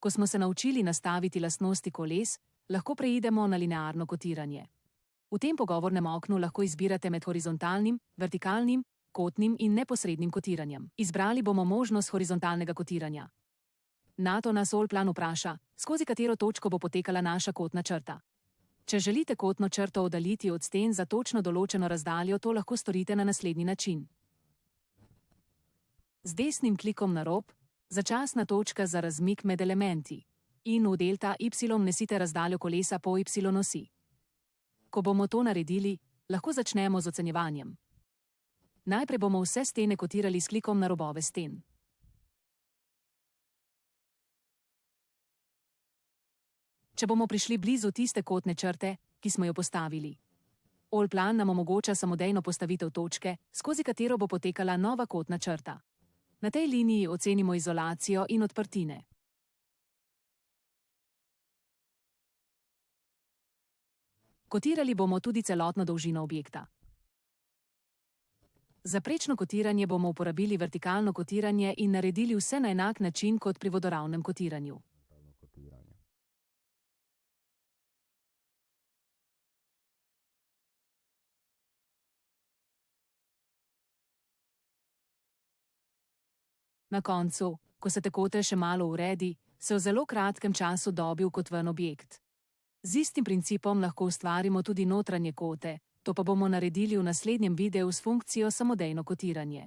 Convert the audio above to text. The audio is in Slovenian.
Ko smo se naučili nastaviti lastnosti koles, lahko preidemo na linearno kotiranje. V tem pogovornem oknu lahko izbirate med horizontalnim, vertikalnim, kotnim in neposrednim kotiranjem. Izbrali bomo možnost horizontalnega kotiranja. Nato nas Allplan vpraša, skozi katero točko bo potekala naša kotna črta. Če želite kotno črto oddaljiti od sten za točno določeno razdaljo, to lahko storite na naslednji način. Z desnim klikom na rob, začasna točka za razmik med elementi, in v delta y vnesite razdaljo kolesa po y osi. Ko bomo to naredili, lahko začnemo z ocenjevanjem. Najprej bomo vse stene kotirali s klikom na robove sten. Če bomo prišli blizu tiste kotne črte, ki smo jo postavili. Allplan nam omogoča samodejno postavitev točke, skozi katero bo potekala nova kotna črta. Na tej liniji ocenimo izolacijo in odprtine. Kotirali bomo tudi celotno dolžino objekta. Za prečno kotiranje bomo uporabili vertikalno kotiranje in naredili vse na enak način kot pri vodoravnem kotiranju. Na koncu, ko se tekote še malo uredi, se v zelo kratkem času dobil kot ven objekt. Z istim principom lahko ustvarimo tudi notranje kote, to pa bomo naredili v naslednjem videu s funkcijo samodejno kotiranje.